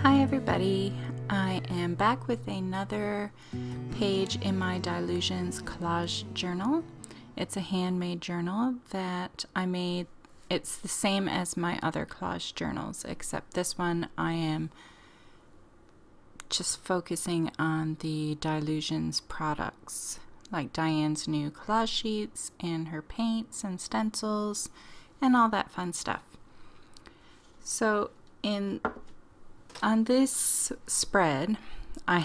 Hi everybody, I am back with another page in my Dylusions Collage journal. It's a handmade journal that I made. It's the same as my other collage journals, except this one I am just focusing on the Dylusions products, like Dyan's new collage sheets and her paints and stencils and all that fun stuff. So on this spread, I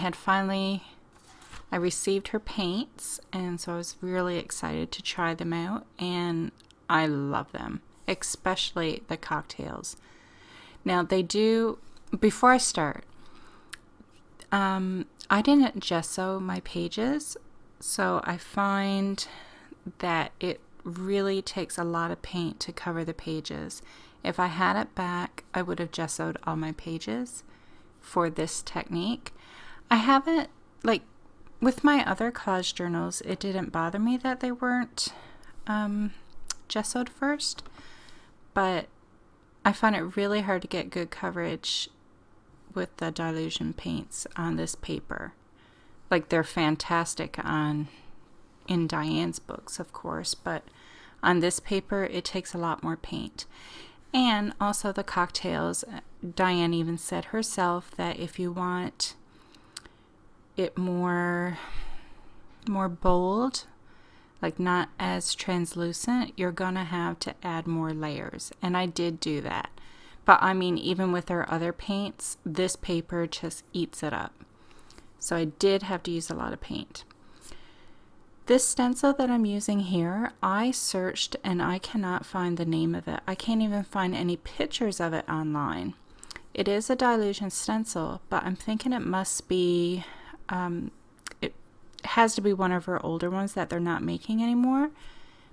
received her paints, and so I was really excited to try them out, and I love them, especially the cocktails. Now before I start, I didn't gesso my pages, so I find that it really takes a lot of paint to cover the pages. If I had it back, I would have gessoed all my pages for this technique. I haven't, with my other collage journals, it didn't bother me that they weren't gessoed first, but I find it really hard to get good coverage with the Dylusion paints on this paper. They're fantastic in Dyan's books, of course, but on this paper it takes a lot more paint. And also the cocktails, Dyan even said herself that if you want it more bold, not as translucent, you're gonna have to add more layers. And I did do that. But I mean, even with our other paints, this paper just eats it up. So I did have to use a lot of paint. This stencil that I'm using here, I searched and I cannot find the name of it. I can't even find any pictures of it online. It is a Dylusion stencil, but I'm thinking it must be, it has to be one of her older ones that they're not making anymore,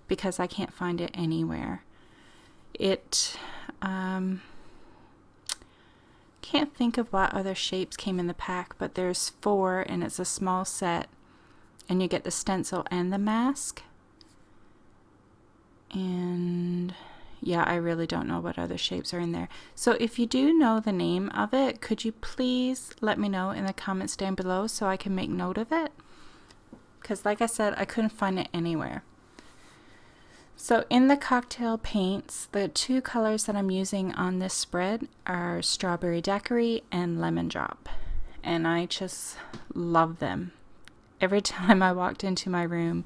because I can't find it anywhere. Can't think of what other shapes came in the pack, but there's 4 and it's a small set. And you get the stencil and the mask. And yeah, I really don't know what other shapes are in there. So if you do know the name of it, could you please let me know in the comments down below so I can make note of it? Because like I said, I couldn't find it anywhere. So in the cocktail paints, the 2 colors that I'm using on this spread are Strawberry Daiquiri and Lemon Drop. And I just love them. Every time I walked into my room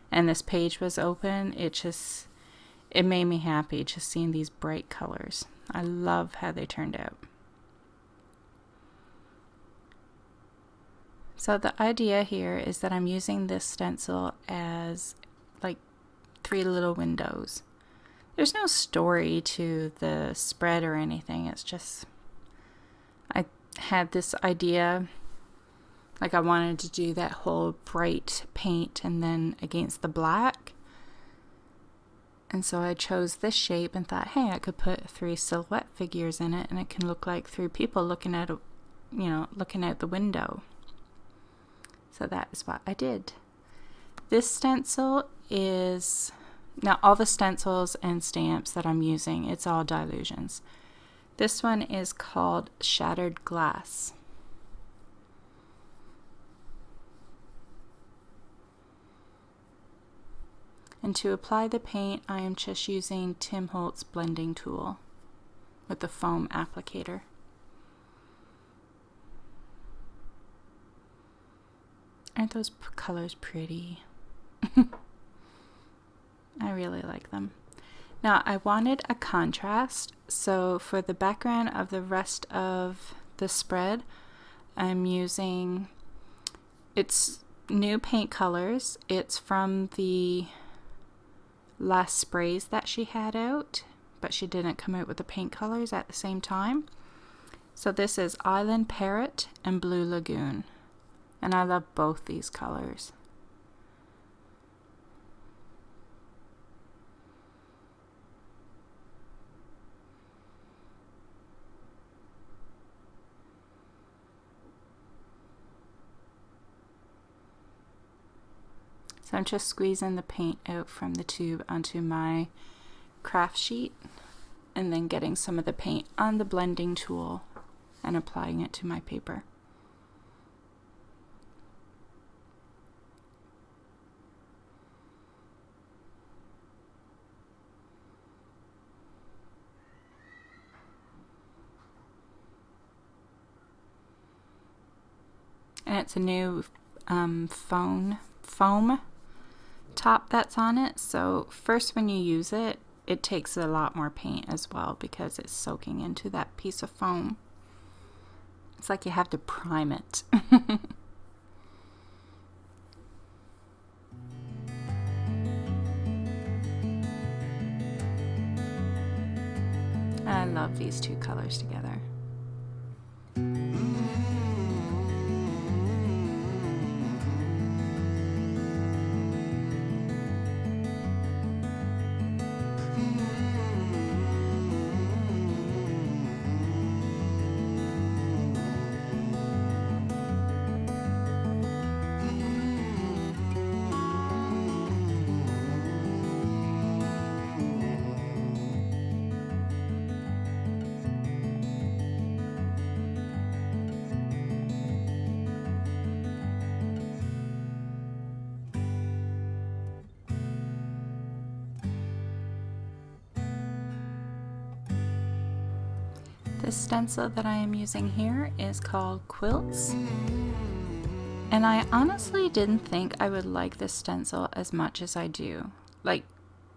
and this page was open, it made me happy just seeing these bright colors. I love how they turned out. So the idea here is that I'm using this stencil as 3 little windows. There's no story to the spread or anything. It's just, I had this idea. I wanted to do that whole bright paint and then against the black. And so I chose this shape and thought, hey, I could put 3 silhouette figures in it and it can look like 3 people looking out the window. So that is what I did. This stencil is, now all the stencils and stamps that I'm using, it's all Dylusions. This one is called Shattered Glass. And to apply the paint, I am just using Tim Holtz blending tool with the foam applicator. Aren't those colors pretty? I really like them. Now I wanted a contrast, so for the background of the rest of the spread, I'm using, it's new paint colors. It's from the last sprays that she had out, but she didn't come out with the paint colors at the same time. So this is Island Parrot and Blue Lagoon, and I love both these colors. So I'm just squeezing the paint out from the tube onto my craft sheet and then getting some of the paint on the blending tool and applying it to my paper. And it's a new foam top that's on it. So first when you use it, it takes a lot more paint as well because it's soaking into that piece of foam. It's like you have to prime it. I love these two colors together. The stencil that I am using here is called Quilts, and I honestly didn't think I would like this stencil as much as I do. Like,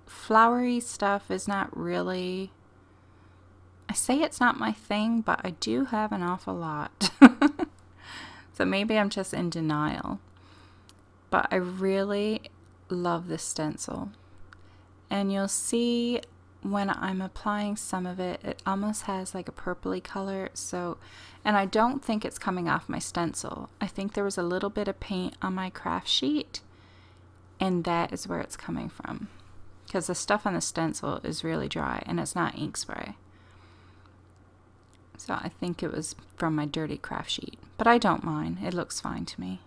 flowery stuff is not really, I say it's not my thing, but I do have an awful lot. So maybe I'm just in denial. But I really love this stencil, and you'll see when I'm applying some of it, it almost has like a purpley color. So, and I don't think it's coming off my stencil. I think there was a little bit of paint on my craft sheet, and that is where it's coming from, because the stuff on the stencil is really dry and it's not ink spray. So I think it was from my dirty craft sheet, but I don't mind. It looks fine to me.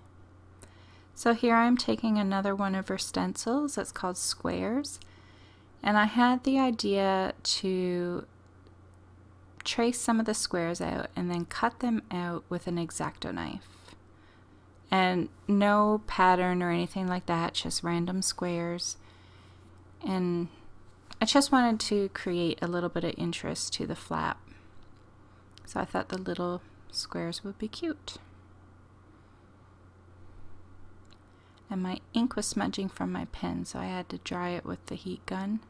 So here I'm taking another one of her stencils. It's called Squares. And I had the idea to trace some of the squares out and then cut them out with an X-Acto knife. And no pattern or anything like that, just random squares. And I just wanted to create a little bit of interest to the flap. So I thought the little squares would be cute. And my ink was smudging from my pen, so I had to dry it with the heat gun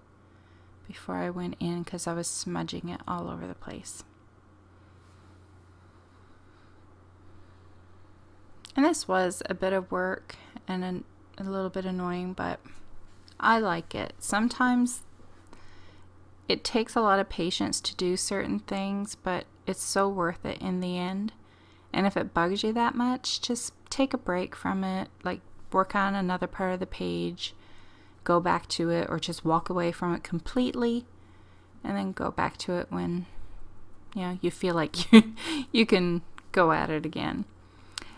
before I went in because I was smudging it all over the place. And this was a bit of work and a little bit annoying, but I like it. Sometimes it takes a lot of patience to do certain things, but it's so worth it in the end. And if it bugs you that much, just take a break from it, like work on another part of the page, go back to it, or just walk away from it completely and then go back to it when you feel like you can go at it again.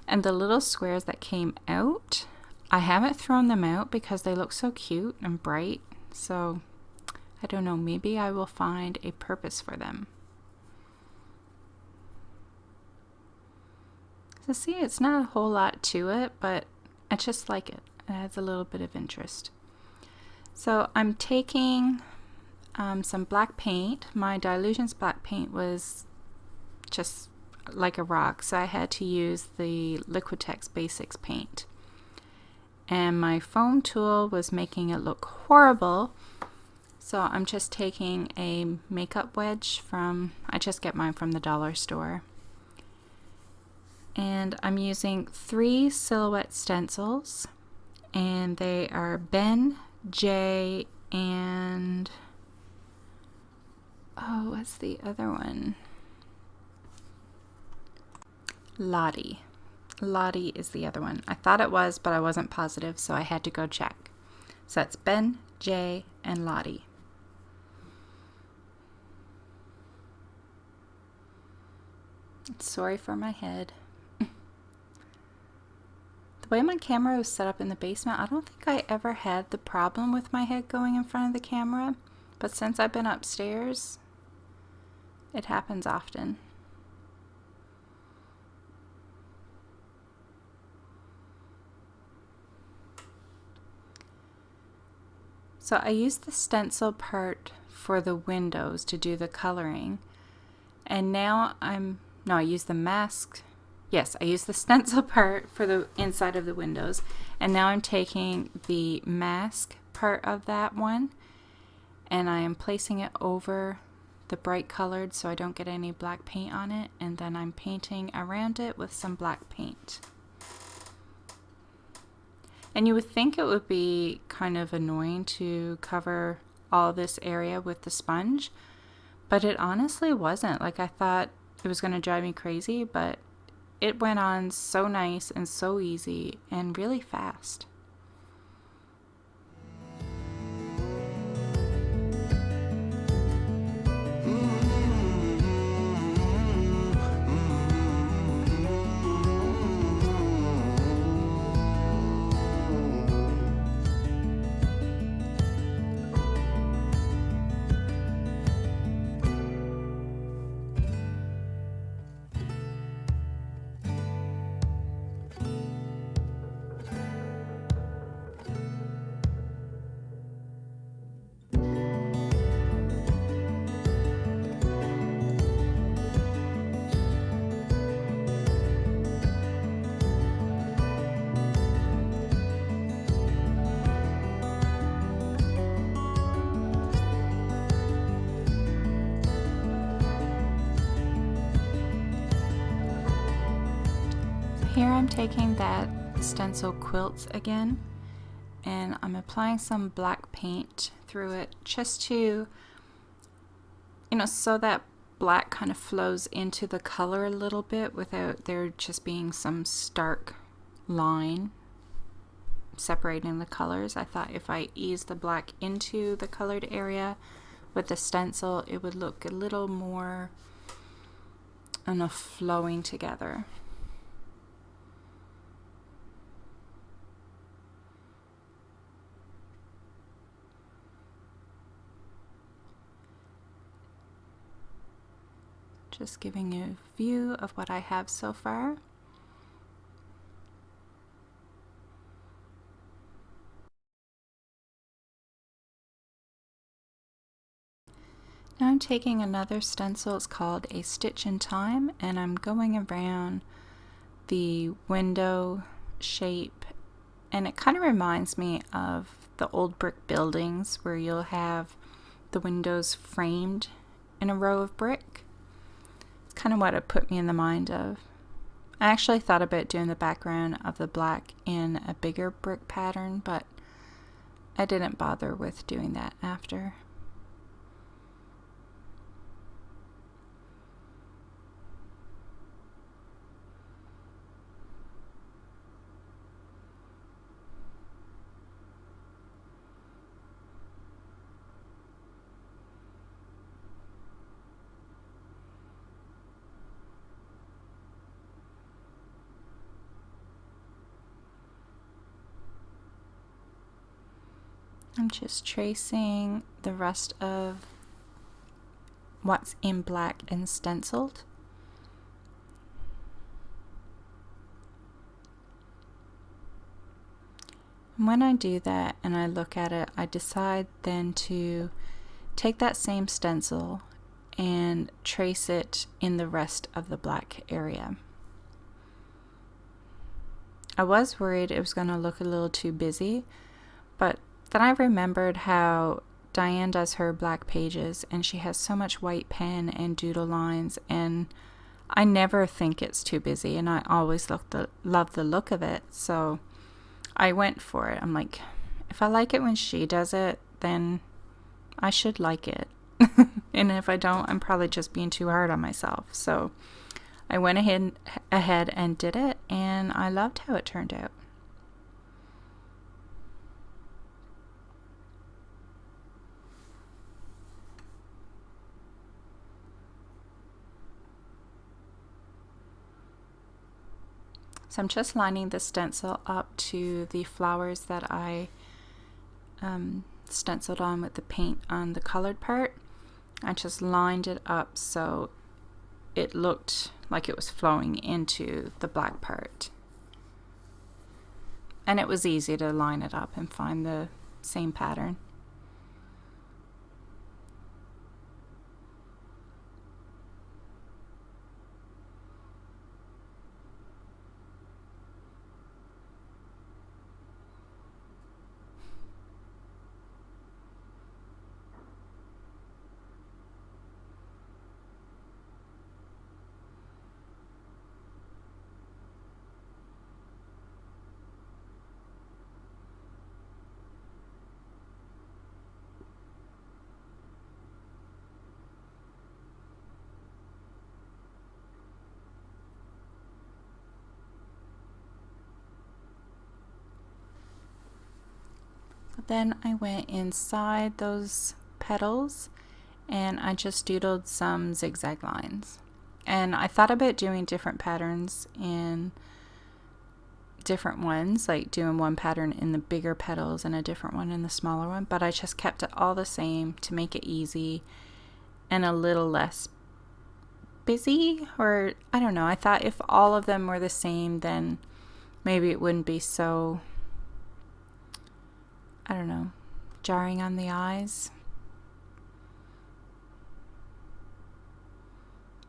And the little squares that came out, I haven't thrown them out because they look so cute and bright. So I don't know, maybe I will find a purpose for them. So see, it's not a whole lot to it, but I just like it. It adds a little bit of interest. So I'm taking some black paint. My Dylusions black paint was just like a rock, so I had to use the Liquitex Basics paint. And my foam tool was making it look horrible, so I'm just taking a makeup wedge I just get mine from the dollar store. And I'm using 3 silhouette stencils, and they are Ben, J, and what's the other one? Lottie. Lottie is the other one. I thought it was, but I wasn't positive, so I had to go check. So that's Ben, J, and Lottie. Sorry for my head. The way my camera was set up in the basement, I don't think I ever had the problem with my head going in front of the camera, but since I've been upstairs, it happens often. So I used the stencil part for the windows to do the coloring, and now I used the mask. Yes, I used the stencil part for the inside of the windows, and now I'm taking the mask part of that one and I am placing it over the bright colored so I don't get any black paint on it, and then I'm painting around it with some black paint. And you would think it would be kind of annoying to cover all this area with the sponge, but it honestly wasn't. Like, I thought it was going to drive me crazy, but it went on so nice and so easy and really fast. Here I'm taking that stencil quilt again, and I'm applying some black paint through it just to, so that black kind of flows into the color a little bit without there just being some stark line separating the colors. I thought if I ease the black into the colored area with the stencil, it would look a little more flowing together. Just giving you a view of what I have so far. Now I'm taking another stencil, it's called A Stitch in Time, and I'm going around the window shape, and it kind of reminds me of the old brick buildings where you'll have the windows framed in a row of brick. Kind of what it put me in the mind of. I actually thought about doing the background of the black in a bigger brick pattern, but I didn't bother with doing that after. I'm just tracing the rest of what's in black and stenciled. And when I do that and I look at it, I decide then to take that same stencil and trace it in the rest of the black area. I was worried it was going to look a little too busy, but then I remembered how Dyan does her black pages, and she has so much white pen and doodle lines, and I never think it's too busy, and I always love the look of it, so I went for it. I'm like, if I like it when she does it, then I should like it. And if I don't, I'm probably just being too hard on myself. So I went ahead and did it, and I loved how it turned out. So I'm just lining the stencil up to the flowers that I stenciled on with the paint on the colored part. I just lined it up so it looked like it was flowing into the black part. And it was easy to line it up and find the same pattern. Then I went inside those petals and I just doodled some zigzag lines. And I thought about doing different patterns in different ones, like doing one pattern in the bigger petals and a different one in the smaller one, but I just kept it all the same to make it easy and a little less busy, or I don't know. I thought if all of them were the same, then maybe it wouldn't be so, I don't know, jarring on the eyes.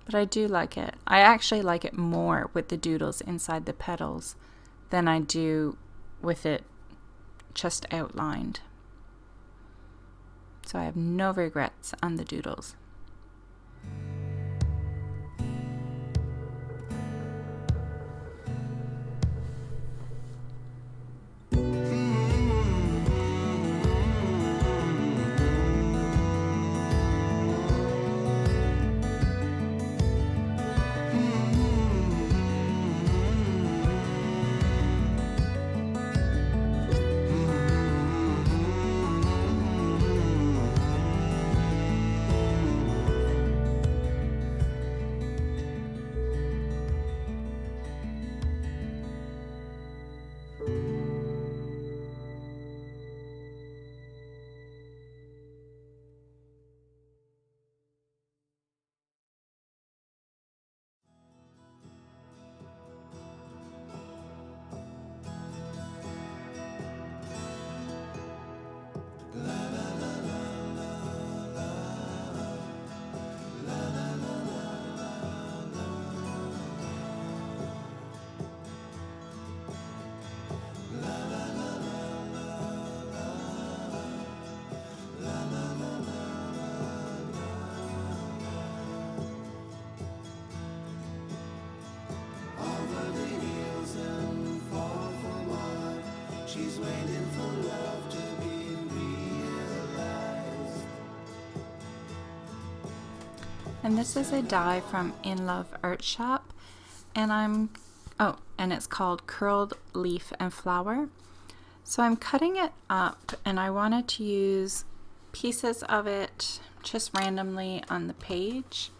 But I do like it. I actually like it more with the doodles inside the petals than I do with it just outlined. So I have no regrets on the doodles. And this is a die from In Love Art Shop, and and it's called Curled Leaf and Flower. So I'm cutting it up, and I wanted to use pieces of it just randomly on the page.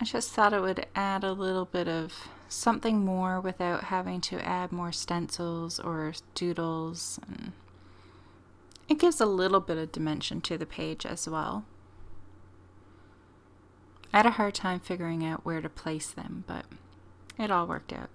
I just thought it would add a little bit of something more without having to add more stencils or doodles, and it gives a little bit of dimension to the page as well. I had a hard time figuring out where to place them, but it all worked out.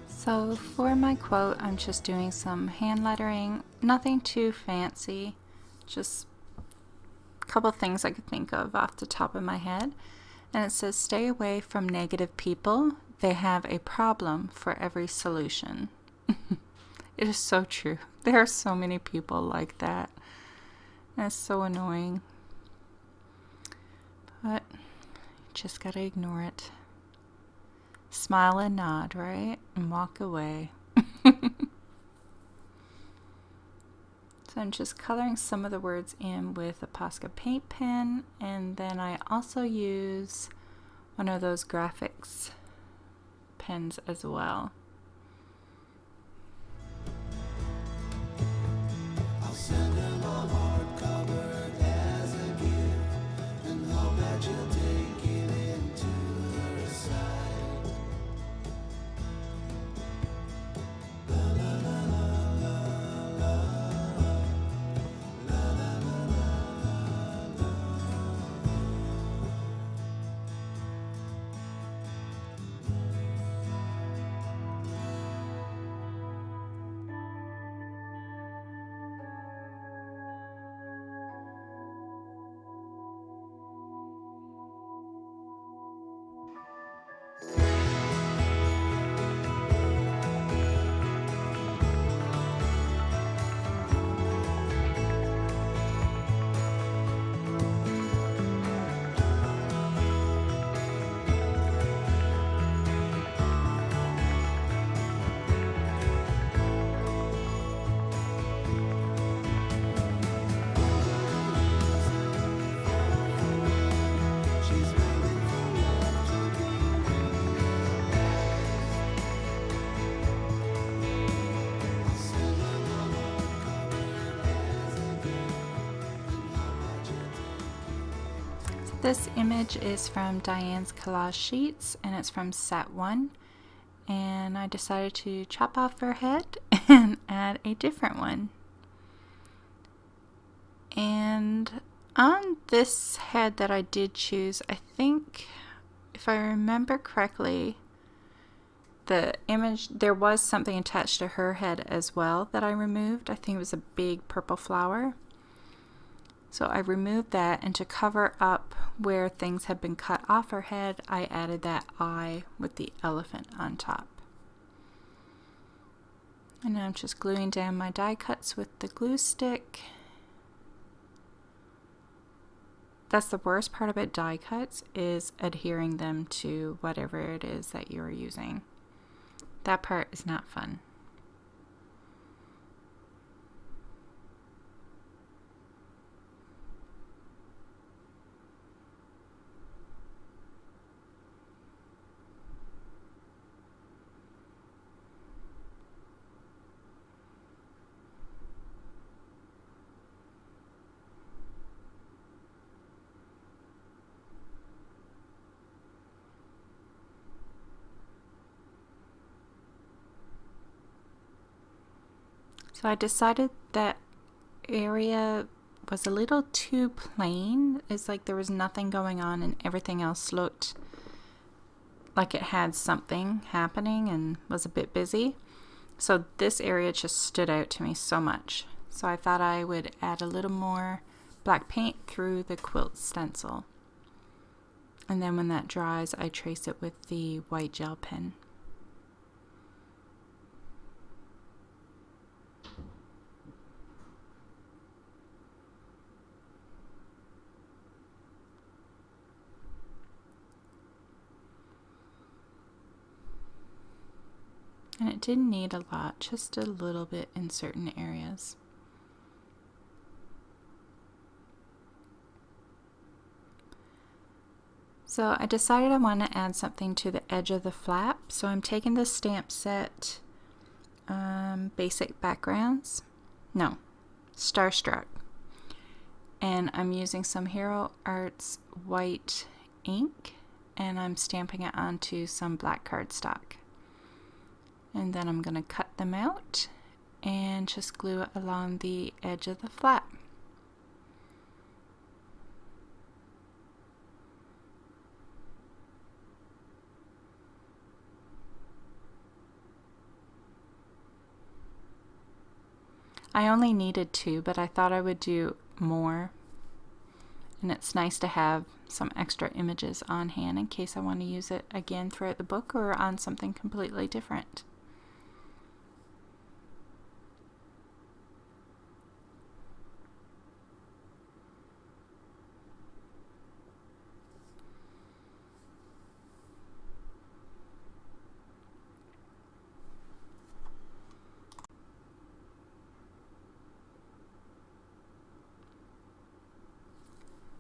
So for my quote, I'm just doing some hand lettering, nothing too fancy, just a couple things I could think of off the top of my head. And it says, stay away from negative people. They have a problem for every solution. It is so true. There are so many people like that. That's so annoying. But just gotta ignore it. Smile and nod, right? And walk away. So I'm just coloring some of the words in with a Posca paint pen, and then I also use one of those graphics pens as well. I'll send them a hardcover as a gift, and hope that you'll take it into her side. La la la la la la la la la la la. She's waiting for love to be realized. I'll send them a hardcover as a gift, and hope that you'll take it. So this image is from Dylusions Collage Sheets, and it's from set 1. And I decided to chop off her head and add a different one. And on this head that I did choose, I think, if I remember correctly, the image, there was something attached to her head as well that I removed. I think it was a big purple flower. So I removed that, and to cover up where things had been cut off her head, I added that eye with the elephant on top. And now I'm just gluing down my die cuts with the glue stick. That's the worst part about die cuts, is adhering them to whatever it is that you're using. That part is not fun. So I decided that area was a little too plain. It's like there was nothing going on and everything else looked like it had something happening and was a bit busy. So this area just stood out to me so much. So I thought I would add a little more black paint through the quilt stencil. And then when that dries, I trace it with the white gel pen. And it didn't need a lot, just a little bit in certain areas. So I decided I want to add something to the edge of the flap. So I'm taking the stamp set, Basic Backgrounds, no, Starstruck. And I'm using some Hero Arts white ink, and I'm stamping it onto some black cardstock. And then I'm going to cut them out and just glue it along the edge of the flap. I only needed 2, but I thought I would do more. And it's nice to have some extra images on hand in case I want to use it again throughout the book or on something completely different.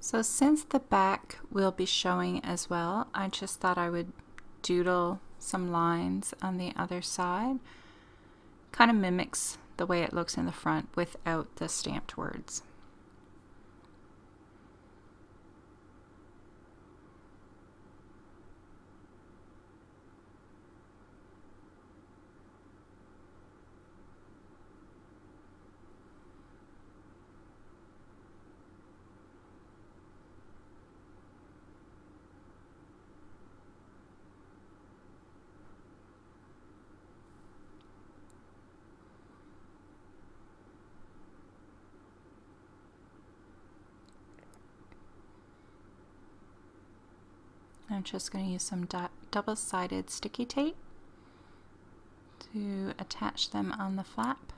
So since the back will be showing as well, I just thought I would doodle some lines on the other side. Kind of mimics the way it looks in the front without the stamped words. I'm just going to use some double-sided sticky tape to attach them on the flap.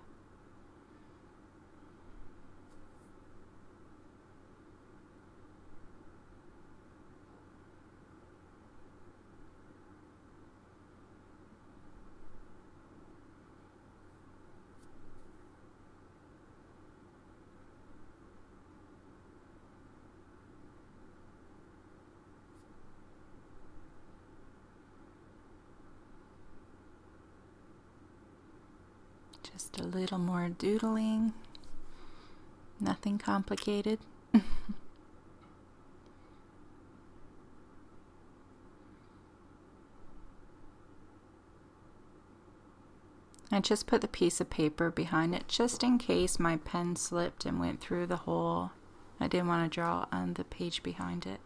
Just a little more doodling, nothing complicated. I just put the piece of paper behind it just in case my pen slipped and went through the hole. I didn't want to draw on the page behind it.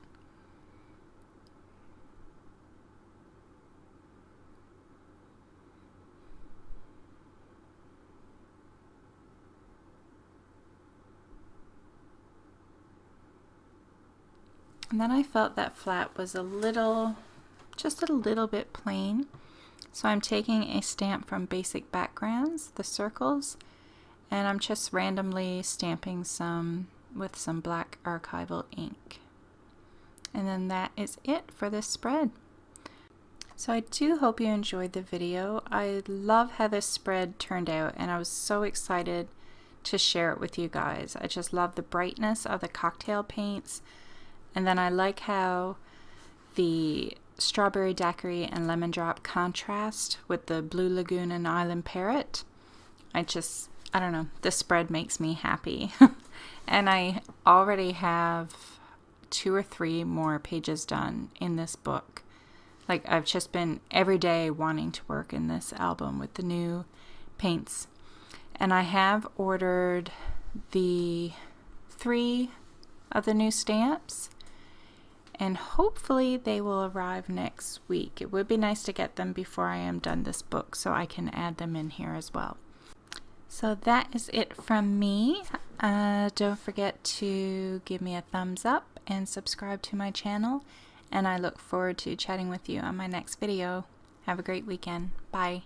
And then I felt that flap was just a little bit plain. So I'm taking a stamp from Basic Backgrounds, the circles, and I'm just randomly stamping some with some black archival ink. And then that is it for this spread. So I do hope you enjoyed the video. I love how this spread turned out, and I was so excited to share it with you guys. I just love the brightness of the cocktail paints. And then I like how the strawberry daiquiri and lemon drop contrast with the blue lagoon and island parrot. I don't know, this spread makes me happy. And I already have 2 or 3 more pages done in this book. Like, I've just been every day wanting to work in this album with the new paints. And I have ordered the 3 of the new stamps, and hopefully they will arrive next week. It would be nice to get them before I am done this book so I can add them in here as well. So that is it from me. Don't forget to give me a thumbs up and subscribe to my channel, and I look forward to chatting with you on my next video. Have a great weekend. Bye.